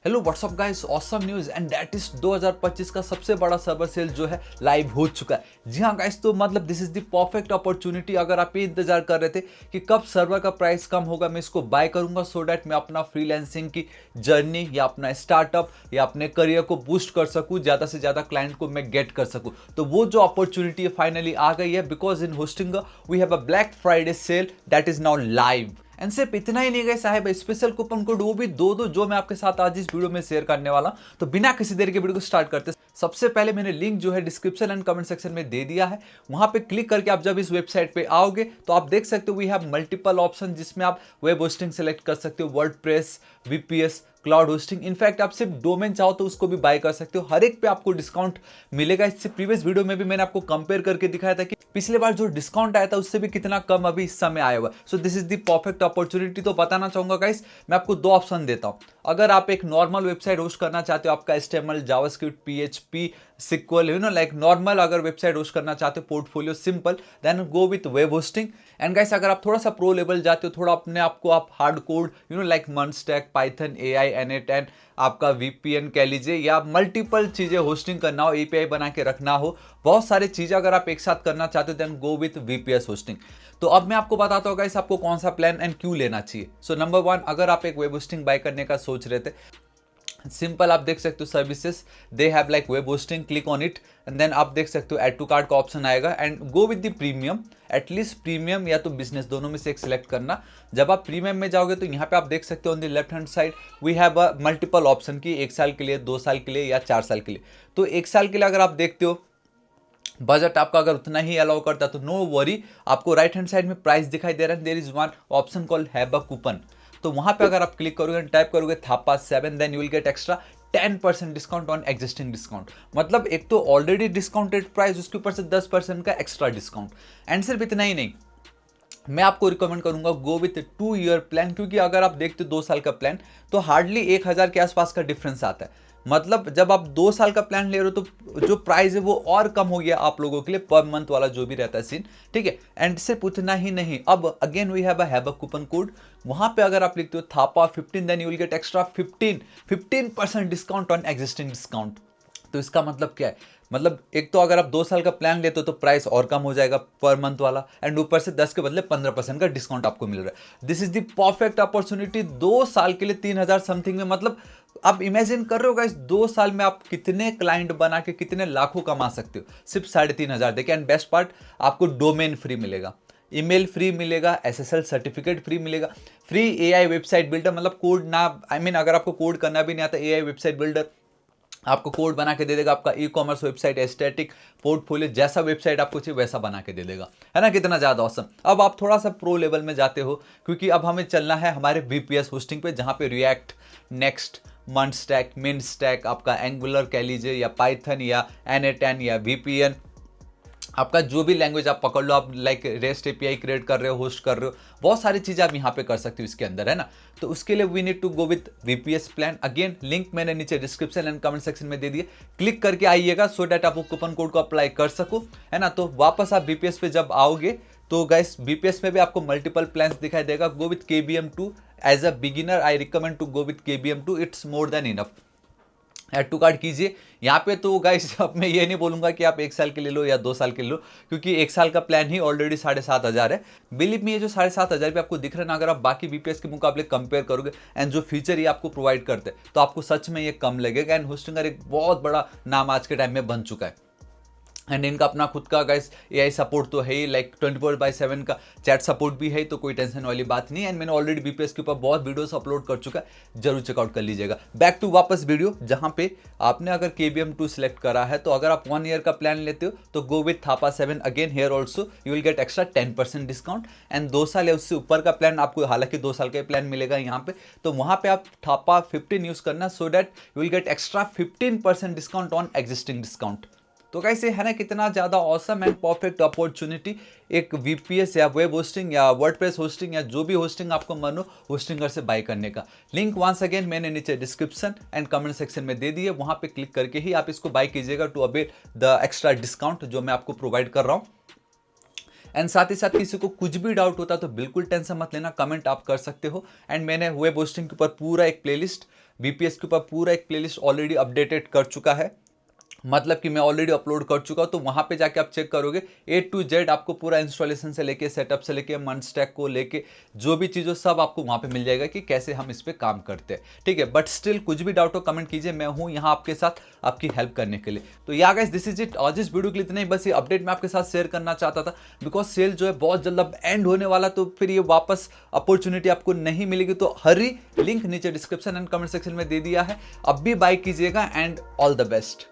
Hello what's up guys, awesome news and that is 2025 का सबसे बड़ा सर्वर सेल जो है लाइव हो चुका है। जी हाँ गाइस, तो मतलब this is the perfect opportunity. अगर आप ये इंतजार कर रहे थे कि कब सर्वर का प्राइस कम होगा, मैं इसको बाय करूंगा सो डैट मैं अपना फ्रीलांसिंग की जर्नी या अपना स्टार्टअप या अपने करियर को बूस्ट कर सकूं, ज़्यादा से ज़्यादा क्लाइंट को मैं गेट कर सकूं, तो वो जो अपॉर्चुनिटी फाइनली आ गई है। Because in hosting we have a black Friday sale that is now live. And सिर्फ इतना ही नहीं गए साहब, स्पेशल कूपन कोड वो भी दो जो मैं आपके साथ आज इस वीडियो में शेयर करने वाला हूं। तो बिना किसी देर के वीडियो को स्टार्ट करते सबसे पहले मैंने लिंक जो है डिस्क्रिप्शन एंड कमेंट सेक्शन में दे दिया है। वहां पे क्लिक करके आप जब इस वेबसाइट पे आओगे तो आप देख सकते हो वी हैव मल्टीपल ऑप्शन, जिसमें आप वेब होस्टिंग सेलेक्ट कर सकते हो, WordPress, VPS, cloud hosting. In fact आप सिर्फ डोमेन चाहो तो उसको भी बाय कर सकते हो, हर एक पे आपको डिस्काउंट मिलेगा। इससे प्रीवियस वीडियो में भी मैंने आपको कंपेयर करके दिखाया था कि पिछले बार जो डिस्काउंट आया था उससे भी कितना कम अभी इस समय आया हुआ। So this is the perfect opportunity. तो बताना चाहूंगा गाइस, मैं आपको दो ऑप्शन देता हूं। अगर आप एक नॉर्मल वेबसाइट होस्ट करना चाहते हो, आपका HTML, JavaScript, PHP, SQL, like normal अगर वेबसाइट होस्ट करना चाहते हो, portfolio simple, then go with web hosting. And guys, अगर आप थोड़ा सा प्रो लेवल जाते हो, थोड़ा अपने आप को आप hard code like MERN stack, Python, AI, N8N, आपका VPN कह लीजिए, या मल्टीपल चीजें होस्टिंग करना हो, API बना के रखना हो, बहुत सारी चीजें अगर आप एक साथ करना चाहते हो, then go with VPS hosting. तो अब मैं आपको बताता हूँ गाइस आपको कौन सा प्लान एंड क्यों लेना चाहिए। सो नंबर वन, अगर आप एक वेब होस्टिंग बाय करने का सोच रहे थे, सिंपल आप देख सकते हो services they have like web hosting, click on it and then आप देख सकते हो ऐड टू कार्ट का ऑप्शन आएगा and go with the premium. At least premium या तो बिजनेस, दोनों में से एक सिलेक्ट करना। जब आप प्रीमियम में जाओगे तो यहाँ पे आप देख सकते हो on the left hand side we have a multiple option की, 1 साल के लिए, 2 साल के लिए या 4 साल के लिए। तो 1 साल के लिए अगर आप देखते हो, बजट आपका अगर उतना ही अलाउ करता है तो नो वरी, आपको राइट हैंड साइड में प्राइस दिखाई दे रहा है, there is one option called have a coupon. तो वहां पे अगर आप क्लिक करोगे, टाइप करोगे Thapa 7, then you will get extra 10% discount on existing discount. मतलब एक तो ऑलरेडी डिस्काउंटेड प्राइस, उसके ऊपर से 10% का एक्स्ट्रा डिस्काउंट। एंड सिर्फ इतना ही नहीं, मैं आपको रिकमेंड करूंगा गो विथ 2 ईयर प्लान, क्योंकि अगर आप देखते हो 2 साल का प्लान तो हार्डली 1,000 के आसपास का डिफरेंस आता है। मतलब जब आप 2 साल का प्लान ले रहे हो तो जो प्राइस है वो और कम हो गया आप लोगों के लिए, पर मंथ वाला जो भी रहता है सीन, ठीक है। एंड सिर्फ उतना ही नहीं, अब again we have a coupon code. वहां पे अगर आप लिखते हो Thapa 15, then you will get extra 15% discount on existing discount. तो इसका मतलब क्या है, मतलब एक तो अगर आप 2 साल का प्लान लेते हो तो प्राइस और कम हो जाएगा पर मंथ वाला, एंड ऊपर से 10 के बदले 15% का डिस्काउंट आपको मिल रहा है। This is the perfect opportunity 2 साल के लिए 3,000 समथिंग में। मतलब आप इमेजिन कर रहे हो गाइस, 2 साल में आप कितने क्लाइंट बना के कितने लाखों कमा सकते हो सिर्फ 3,500 देके। एंड बेस्ट पार्ट, आपको डोमेन फ्री मिलेगा, ईमेल फ्री मिलेगा, SSL सर्टिफिकेट फ्री मिलेगा, फ्री AI वेबसाइट बिल्डर, मतलब कोड ना, आई मीन अगर आपको कोड करना भी नहीं आता, AI वेबसाइट बिल्डर आपको कोड बना के दे देगा। आपका ई-कॉमर्स वेबसाइट, एस्थेटिक, पोर्टफोलियो, जैसा वेबसाइट आपको चाहिए वैसा बना के दे देगा, है ना। कितना ज़्यादा ऑसम। अब आप थोड़ा सा प्रो लेवल में जाते हो, क्योंकि अब हमें चलना है हमारे VPS होस्टिंग पे, जहाँ पे रिएक्ट, नेक्स्ट, मंड स्टैक, मिन स्टैक, आपका एंगुलर कह लीजिए, या पाइथन, या N8N, या VPN, आपका जो भी लैंग्वेज आप पकड़ लो, आप लाइक रेस्ट API क्रिएट कर रहे हो, होस्ट कर रहे हो, बहुत सारी चीज़ें आप यहाँ पे कर सकते हो इसके अंदर, है ना। तो उसके लिए we need to go with VPS plan. Again link मैंने नीचे डिस्क्रिप्शन एंड कमेंट सेक्शन में दे दिए, क्लिक करके आइएगा सो डैट आप वो कूपन कोड को अप्लाई कर सको, है ना। तो वापस आप VPS पे जब आओगे तो गाइस VPS में भी आपको मल्टीपल प्लान्स दिखाई देगा। Go with KBM2 as a beginner, I recommend to go with KBM2, it's more than enough. Add to cart कीजिए यहाँ पे। तो गाइस अब मैं ये नहीं बोलूंगा कि आप 1 साल के ले लो या 2 साल के ले लो, क्योंकि 1 साल का प्लान ही ऑलरेडी 7,500 है। बिलीव मी, ये जो 7,500 पे आपको दिख रहा है ना, अगर आप बाकी VPS के मुकाबले कंपेयर करोगे एंड जो फीचर ये आपको प्रोवाइड करते हैं, तो आपको सच में ये कम लगेगा। एंड होस्टिंगर एक बहुत बड़ा नाम आज के टाइम में बन चुका है। एंड इनका अपना खुद का गाइस AI सपोर्ट तो है ही, लाइक 24/7 का चैट सपोर्ट भी है, तो कोई टेंशन वाली बात नहीं है। एंड मैंने ऑलरेडी VPS के ऊपर बहुत वीडियोस अपलोड कर चुका है, जरूर चेकआउट कर लीजिएगा। बैक टू वापस वीडियो, जहां पे आपने अगर KBM2 सिलेक्ट करा है, तो अगर आप 1 ईयर का प्लान लेते हो तो go with Thapa 7। Again here also you will get extra 10% discount. And 2 साल या उससे ऊपर का प्लान आपको, हालांकि 2 साल का प्लान मिलेगा यहाँ पे, तो वहां पे आप थापा 15 यूज करना so that you will get extra 15% discount on existing discount. तो कैसे है ना, कितना ज़्यादा ऑसम एंड परफेक्ट अपॉर्चुनिटी। एक VPS या वेब होस्टिंग या वर्डप्रेस होस्टिंग या जो भी होस्टिंग आपको मन हो, होस्टिंगर से बाय करने का। लिंक वंस अगेन मैंने नीचे डिस्क्रिप्शन एंड कमेंट सेक्शन में दे दिए, वहां पे क्लिक करके ही आप इसको बाय कीजिएगा to avail the extra discount जो मैं आपको प्रोवाइड कर रहा हूँ। एंड साथ ही साथ किसी को कुछ भी डाउट होता है तो बिल्कुल टेंशन मत लेना, कमेंट आप कर सकते हो। एंड मैंने वेब होस्टिंग के ऊपर पूरा एक प्लेलिस्ट VPS के ऊपर पूरा एक प्लेलिस्ट ऑलरेडी अपडेटेड कर चुका है, मतलब कि मैं ऑलरेडी अपलोड कर चुका हूं। तो वहां पे जाके आप चेक करोगे A to Z आपको पूरा इंस्टॉलेशन से लेके सेटअप से लेके मंथ स्टैक को लेके जो भी चीज़ हो सब आपको वहां पे मिल जाएगा कि कैसे हम इस पे काम करते हैं, ठीक है। बट स्टिल कुछ भी डाउट हो कमेंट कीजिए, मैं हूं यहाँ आपके साथ आपकी हेल्प करने के लिए। तो या गाइस दिस इज इट, आज इस वीडियो के लिए इतना ही, बस ये अपडेट मैं आपके साथ शेयर करना चाहता था बिकॉज सेल जो है बहुत जल्द अब एंड होने वाला, तो फिर ये वापस अपॉर्चुनिटी आपको नहीं मिलेगी। तो हरी लिंक नीचे डिस्क्रिप्शन एंड कमेंट सेक्शन में दे दिया है, अब भी बाय कीजिएगा एंड ऑल द बेस्ट।